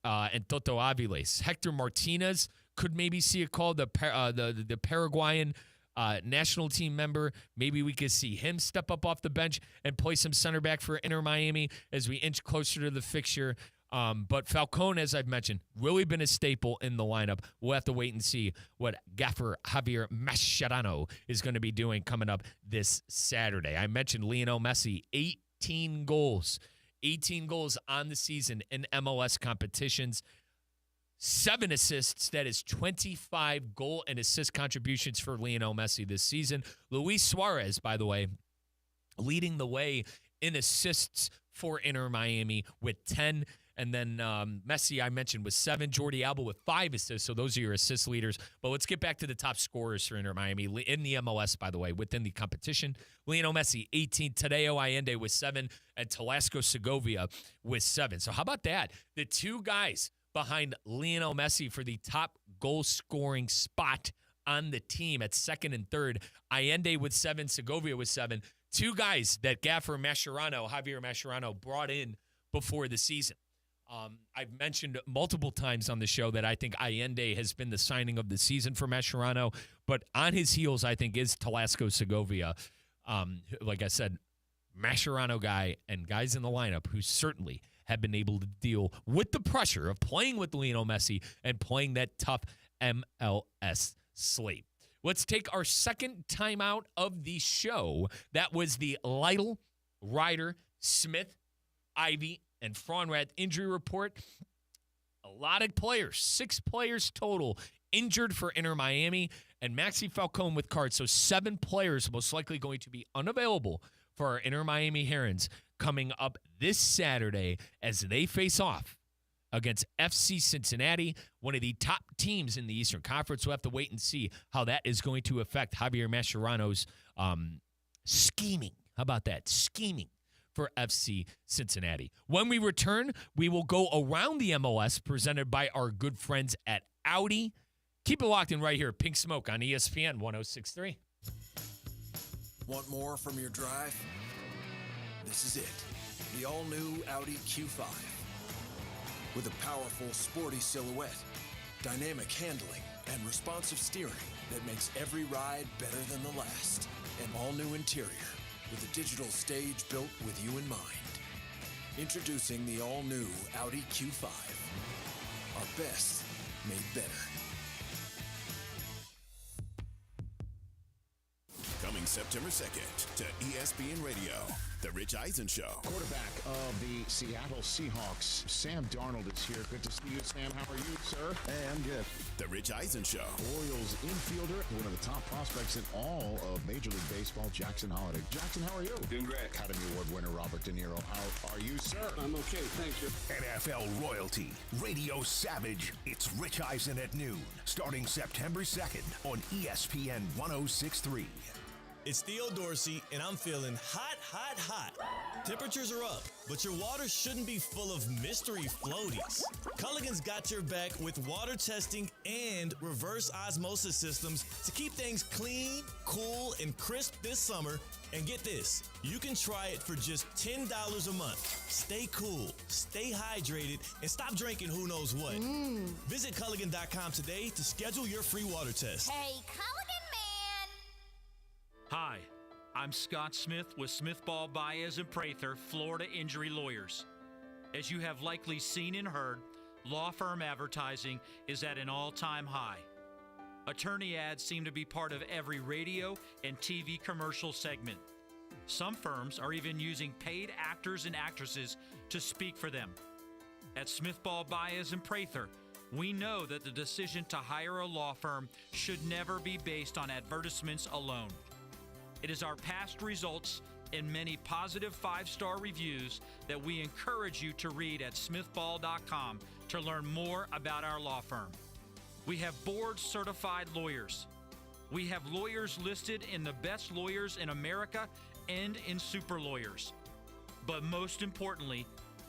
[SPEAKER 4] and Toto Aviles. Hector Martinez could maybe see a call, the Paraguayan national team member. Maybe we could see him step up off the bench and play some center back for Inter Miami as we inch closer to the fixture. But Falcone, as I've mentioned, really been a staple in the lineup. We'll have to wait and see what gaffer Javier Mascherano is going to be doing coming up this Saturday. I mentioned Lionel Messi, 18 goals. 18 goals on the season in MLS competitions. 7 assists. That is 25 goal and assist contributions for Lionel Messi this season. Luis Suarez, by the way, leading the way in assists for Inter Miami with 10. And then Messi, I mentioned, with 7. Jordi Alba with 5 assists. So those are your assist leaders. But let's get back to the top scorers for Inter Miami in the MLS, by the way, within the competition. Lionel Messi, 18. Tadeo Allende with 7. And Telasco Segovia with 7. So how about that? The 2 guys behind Lionel Messi for the top goal-scoring spot on the team at 2nd and 3rd. Allende with 7, Segovia with 7. 2 guys that gaffer Javier Mascherano, brought in before the season. I've mentioned multiple times on the show that I think Allende has been the signing of the season for Mascherano, but on his heels, I think, is Telasco Segovia. Like I said, Mascherano guy and guys in the lineup who certainly have been able to deal with the pressure of playing with Lionel Messi and playing that tough MLS slate. Let's take our second timeout of the show. That was the Lytle, Ryder, Smith, Ivy, and Frauenrath injury report. A lot of players, 6 players total, injured for Inter Miami, and Maxi Falcone with cards. So 7 players most likely going to be unavailable for our Inter Miami Herons coming up this Saturday as they face off against FC Cincinnati, one of the top teams in the Eastern Conference. We'll have to wait and see how that is going to affect Javier Mascherano's scheming. How about that? Scheming for FC Cincinnati. When we return, we will go around the MLS presented by our good friends at Audi. Keep it locked in right here. Pink Smoke on ESPN 106.3.
[SPEAKER 5] Want more from your drive? This is it. The all-new Audi Q5. With a powerful, sporty silhouette, dynamic handling, and responsive steering that makes every ride better than the last. An all-new interior with a digital stage built with you in mind. Introducing the all-new Audi Q5. Our best made better.
[SPEAKER 11] Coming September 2nd to ESPN Radio, The Rich Eisen Show.
[SPEAKER 12] Quarterback of the Seattle Seahawks, Sam Darnold is here. Good to see you, Sam. How are you, sir?
[SPEAKER 11] Hey, I'm good. The Rich Eisen Show.
[SPEAKER 12] Orioles infielder, one of the top prospects in all of Major League Baseball, Jackson Holliday. Jackson, how are you?
[SPEAKER 13] Doing great.
[SPEAKER 12] Academy Award winner Robert De Niro. How are you, sir?
[SPEAKER 13] I'm okay, thank you.
[SPEAKER 1] NFL royalty, Radio Savage. It's Rich Eisen at noon, starting September 2nd on ESPN 106.3.
[SPEAKER 8] It's Theo Dorsey, and I'm feeling hot, hot, hot. Temperatures are up, but your water shouldn't be full of mystery floaties. Culligan's got your back with water testing and reverse osmosis systems to keep things clean, cool, and crisp this summer. And get this, you can try it for just $10 a month. Stay cool, stay hydrated, and stop drinking who knows what. Visit Culligan.com today to schedule your free water test.
[SPEAKER 14] Hey, Culligan man!
[SPEAKER 15] Hi, I'm Scott Smith with Smith Ball Baez and Prather, Florida Injury Lawyers. As you have likely seen and heard, law firm advertising is at an all-time high. Attorney ads seem to be part of every radio and TV commercial segment. Some firms are even using paid actors and actresses to speak for them. At Smith Ball Baez and Prather, we know that the decision to hire a law firm should never be based on advertisements alone. It is our past results and many positive 5-star reviews that we encourage you to read at smithball.com to learn more about our law firm. We have board-certified lawyers. We have lawyers listed in the best lawyers in America and in super lawyers. But most importantly,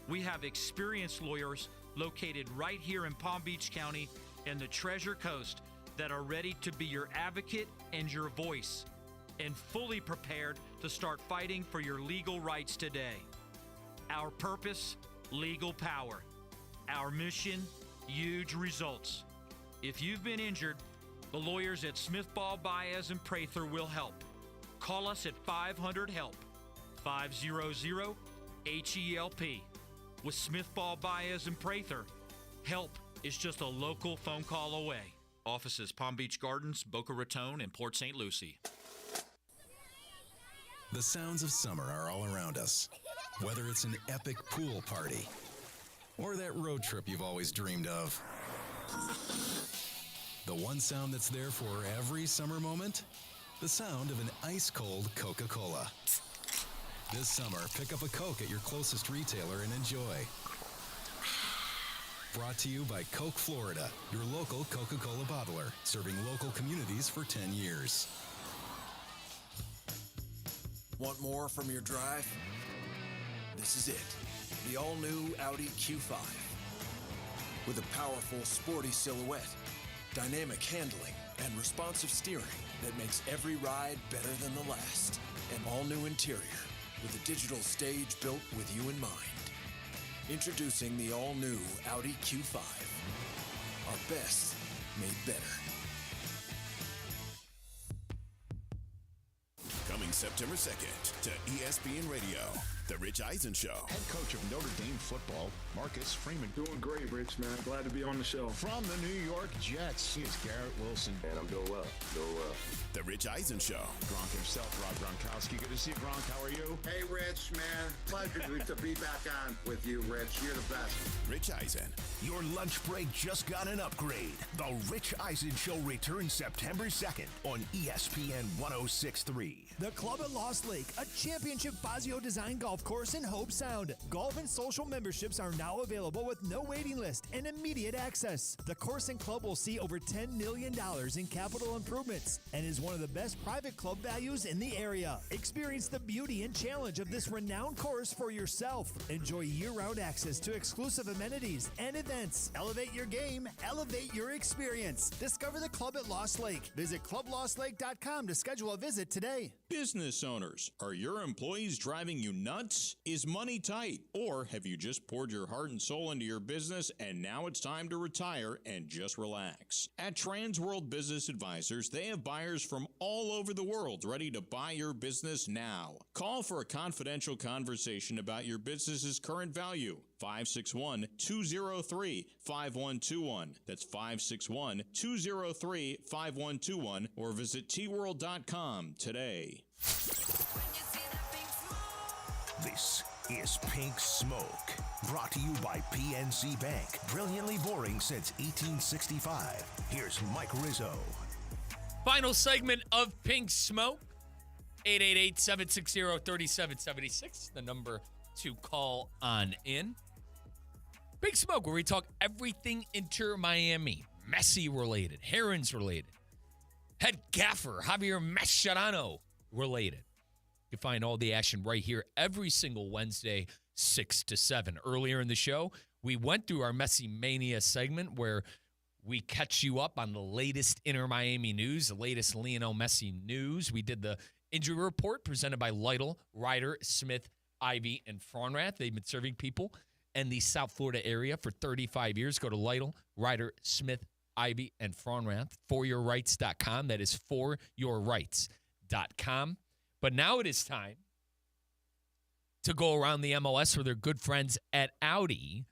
[SPEAKER 15] we have experienced lawyers located right here in Palm Beach County and the Treasure Coast that are ready to be your advocate and your voice, and fully prepared to start fighting for your legal rights today. Our purpose, legal power. Our mission, huge results. If you've been injured, the lawyers at Smith Ball Baez and Prather will help. Call us at 500-HELP, 500-HELP. With Smith Ball Baez and Prather, help is just a local phone call away. Offices Palm Beach Gardens, Boca Raton, and Port St. Lucie.
[SPEAKER 16] The sounds of summer are all around us. Whether it's an epic pool party or that road trip you've always dreamed of. The one sound that's there for every summer moment? The sound of an ice-cold Coca-Cola. This summer, pick up a Coke at your closest retailer and enjoy. Brought to you by Coke Florida, your local Coca-Cola bottler, serving local communities for 10 years.
[SPEAKER 5] Want more from your drive? This is it. The all-new Audi Q5. With a powerful, sporty silhouette, dynamic handling, and responsive steering that makes every ride better than the last. An all-new interior with a digital stage built with you in mind. Introducing the all-new Audi Q5. Our best made better.
[SPEAKER 11] Coming September 2nd to ESPN Radio, The Rich Eisen Show.
[SPEAKER 12] Head coach of Notre Dame football, Marcus Freeman.
[SPEAKER 17] Doing great, Rich, man. Glad to be on the show.
[SPEAKER 12] From the New York Jets, he is Garrett Wilson.
[SPEAKER 17] And I'm doing well.
[SPEAKER 11] The Rich Eisen Show.
[SPEAKER 12] Gronk himself, Rob Gronkowski. Good to see you, Gronk. How are you?
[SPEAKER 18] Hey, Rich, man. Pleasure to be back on with you, Rich. You're the best.
[SPEAKER 11] Rich Eisen.
[SPEAKER 1] Your lunch break just got an upgrade. The Rich Eisen Show returns September 2nd on ESPN 106.3.
[SPEAKER 9] The Club at Lost Lake, a championship Fazio design golf course in Hope Sound. Golf and social memberships are now available with no waiting list and immediate access. The course and club will see over $10 million in capital improvements and is one of the best private club values in the area. Experience the beauty and challenge of this renowned course for yourself. Enjoy year-round access to exclusive amenities and events. Elevate your game, elevate your experience. Discover the Club at Lost Lake. Visit clublostlake.com to schedule a visit today.
[SPEAKER 10] Business owners, are your employees driving you nuts? Is money tight? Or have you just poured your heart and soul into your business and now it's time to retire and just relax? At Trans World Business Advisors, they have buyers from all over the world ready to buy your business now. Call for a confidential conversation about your business's current value. 561-203-5121. That's 561-203-5121 or visit tworld.com today.
[SPEAKER 1] This is Pink Smoke, brought to you by PNC Bank. Brilliantly boring since 1865. Here's Mike Rizzo.
[SPEAKER 4] Final segment of Pink Smoke. 888-760-3776, the number to call on in. Pink Smoke, where we talk everything Inter Miami, Messi related, Herons related, head gaffer Javier Mascherano related. You can find all the action right here every single Wednesday, 6 to 7. Earlier in the show, we went through our Messi Mania segment where we catch you up on the latest Inter Miami news, the latest Lionel Messi news. We did the injury report presented by Lytle, Ryder, Smith, Ivy, and Fronrath. They've been serving people in the South Florida area for 35 years. Go to Lytle, Ryder, Smith, Ivy, and Fronrath, foryourrights.com. That is foryourrights.com. But now it is time to go around the MLS with their good friends at Audi.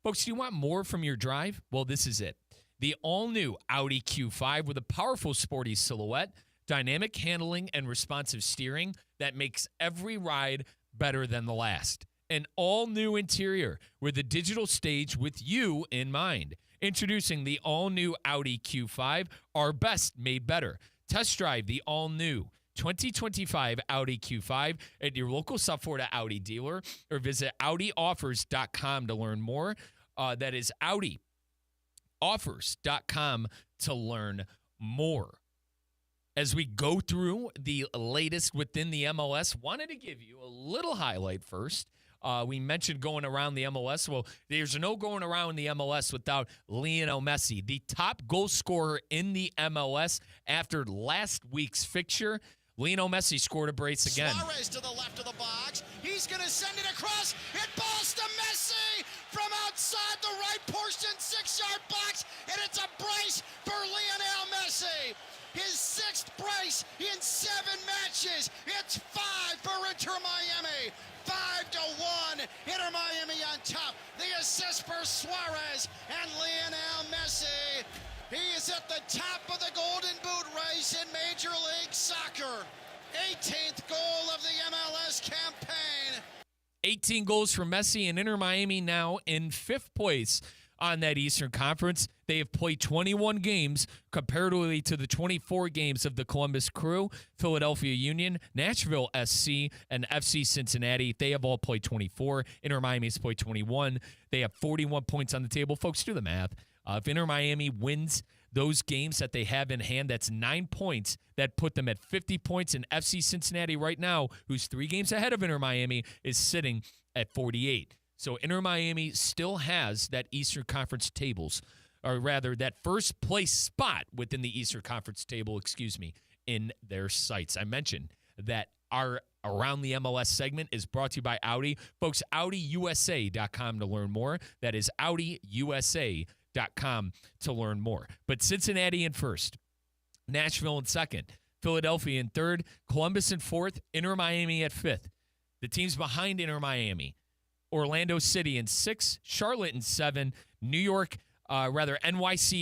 [SPEAKER 4] Folks, do you want more from your drive? Well, this is it. The all-new Audi Q5 with a powerful sporty silhouette, dynamic handling, and responsive steering that makes every ride better than the last. An all-new interior with a digital stage with you in mind. Introducing the all-new Audi Q5, our best made better. Test drive the all-new 2025 Audi Q5 at your local South Florida Audi dealer or visit AudiOffers.com to learn more. That is AudiOffers.com to learn more. As we go through the latest within the MLS, wanted to give you a little highlight first. We mentioned going around the MLS. Well, there's no going around the MLS without Lionel Messi, the top goal scorer in the MLS after last week's fixture. Lionel Messi scored a brace again.
[SPEAKER 2] Suarez to the left of the box. He's going to send it across. It balls to Messi from outside the right portion, 6-yard box, and it's a brace for Lionel Messi. His 6th brace in 7 matches. It's 5 for Inter Miami. 5-1. Inter Miami on top. The assist for Suarez and Lionel Messi. He is at the top of the Golden Boot race in Major League Soccer. 18th goal of the MLS campaign.
[SPEAKER 4] 18 goals for Messi, and Inter Miami now in 5th place on that Eastern Conference. They have played 21 games comparatively to the 24 games of the Columbus Crew, Philadelphia Union, Nashville SC, and FC Cincinnati. They have all played 24. Inter Miami has played 21. They have 41 points on the table. Folks, do the math. If Inter Miami wins those games that they have in hand, that's 9 points. That put them at 50 points. And FC Cincinnati right now, who's 3 games ahead of Inter Miami, is sitting at 48. So Inter Miami still has that Eastern Conference tables, or rather that first place spot within the Eastern Conference table, in their sights. I mentioned that our Around the MLS segment is brought to you by Audi. Folks, AudiUSA.com to learn more. That is AudiUSA.com to learn more. But Cincinnati in first, Nashville in second, Philadelphia in third, Columbus in fourth, Inter Miami at fifth. The teams behind Inter Miami, Orlando City in 6, Charlotte in 7, NYC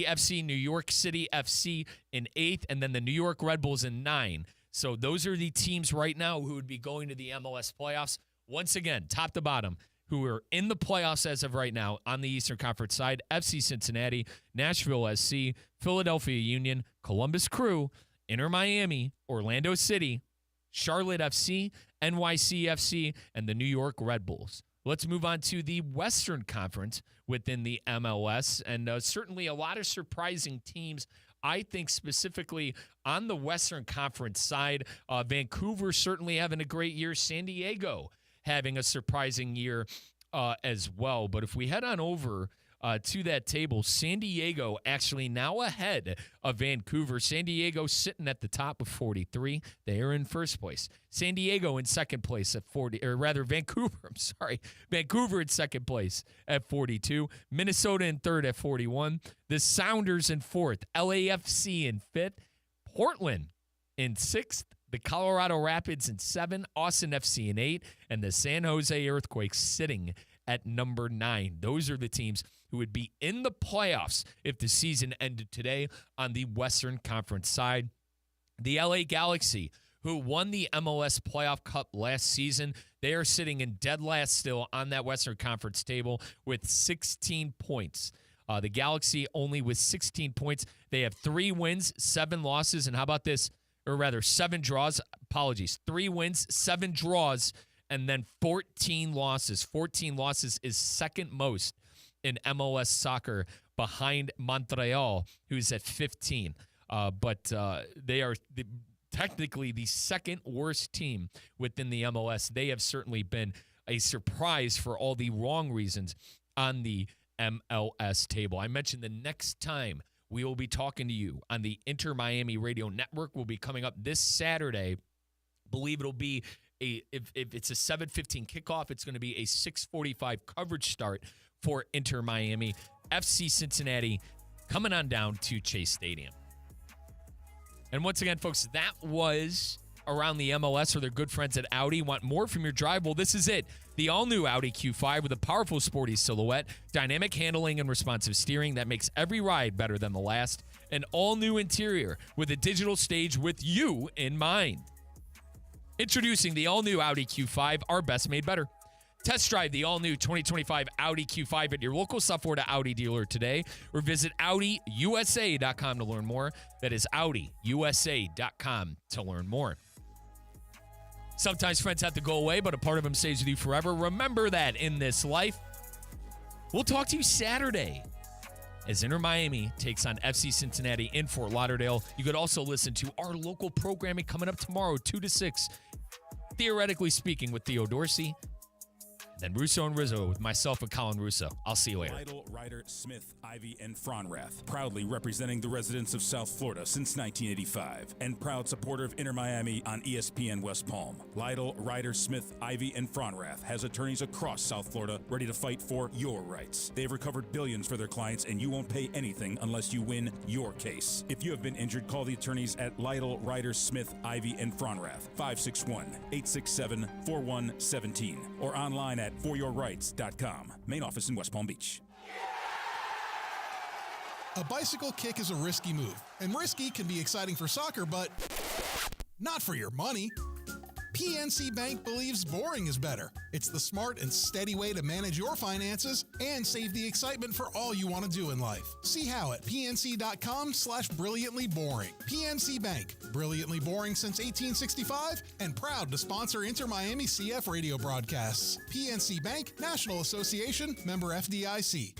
[SPEAKER 4] FC, New York City FC in 8th, and then the New York Red Bulls in 9. So those are the teams right now who would be going to the MLS playoffs. Once again, top to bottom, who are in the playoffs as of right now on the Eastern Conference side: FC Cincinnati, Nashville SC, Philadelphia Union, Columbus Crew, Inter Miami, Orlando City, Charlotte FC, NYC FC, and the New York Red Bulls. Let's move on to the Western Conference within the MLS, and certainly a lot of surprising teams. I think specifically on the Western Conference side, Vancouver certainly having a great year. San Diego having a surprising year as well. But if we head on over to that table. San Diego actually now ahead of Vancouver. San Diego sitting at the top with 43. They are in first place. San Diego in second place at 40, or rather Vancouver, I'm sorry. Vancouver in second place at 42. Minnesota in third at 41. The Sounders in fourth. LAFC in fifth. Portland in sixth. The Colorado Rapids in 7, Austin FC in 8, and the San Jose Earthquakes sitting at number 9. Those are the teams who would be in the playoffs if the season ended today on the Western Conference side. The LA Galaxy, who won the MLS Playoff Cup last season, they are sitting in dead last still on that Western Conference table with 16 points. The Galaxy only with 16 points. They have 3 wins, 7 losses, and how about this? Or rather, 7 draws. Apologies. 3 wins, 7 draws, and then 14 losses. 14 losses is second most in MLS soccer behind Montreal, who's at 15. But they are technically the second worst team within the MLS. They have certainly been a surprise for all the wrong reasons on the MLS table. I mentioned the next time we will be talking to you on the Inter Miami Radio Network. Will be coming up this Saturday. Believe it'll be if it's a 7:15 kickoff, it's going to be a 6:45 coverage start for Inter Miami. FC Cincinnati coming on down to Chase Stadium. And once again, folks, that was around the MLS or their good friends at Audi. Want more from your drive? Well, this is it. The all-new Audi Q5 with a powerful sporty silhouette, dynamic handling, and responsive steering that makes every ride better than the last. An all-new interior with a digital stage with you in mind. Introducing the all-new Audi Q5, our best made better. Test drive the all-new 2025 Audi Q5 at your local South Florida Audi dealer today, or visit AudiUSA.com to learn more. That is AudiUSA.com to learn more. Sometimes friends have to go away, but a part of them stays with you forever. Remember that in this life. We'll talk to you Saturday as Inter Miami takes on FC Cincinnati in Fort Lauderdale. You could also listen to our local programming coming up tomorrow, 2 to 6. Theoretically speaking, with Theo Dorsey. Then Russo and Rizzo with myself and Colin Russo. I'll see you later.
[SPEAKER 7] Lytle, Ryder, Smith, Ivy, and Fronrath, proudly representing the residents of South Florida since 1985, and proud supporter of Inter Miami on ESPN West Palm. Lytle, Ryder, Smith, Ivy, and Fronrath has attorneys across South Florida ready to fight for your rights. They've recovered billions for their clients, and you won't pay anything unless you win your case. If you have been injured, call the attorneys at Lytle, Ryder, Smith, Ivy, and Fronrath, 561-867-4117, or online at foryourrights.com. Main office in West Palm Beach.
[SPEAKER 6] A bicycle kick is a risky move, and risky can be exciting for soccer, but not for your money. PNC Bank believes boring is better. It's the smart and steady way to manage your finances and save the excitement for all you want to do in life. See how at pnc.com/brilliantlyboring. PNC Bank, brilliantly boring since 1865 and proud to sponsor Inter Miami CF radio broadcasts. PNC Bank, National Association, member FDIC.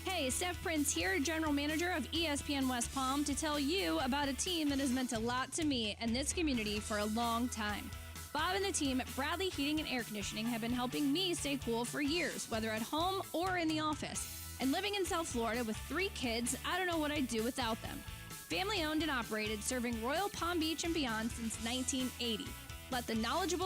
[SPEAKER 13] Hey, Steph Prince here, General Manager of ESPN West Palm, to tell you about a team that has meant a lot to me and this community for a long time. Bob and the team at Bradley Heating and Air Conditioning have been helping me stay cool for years, whether at home or in the office. And living in South Florida with 3 kids, I don't know what I'd do without them. Family owned and operated, serving Royal Palm Beach and beyond since 1980. Let the knowledgeable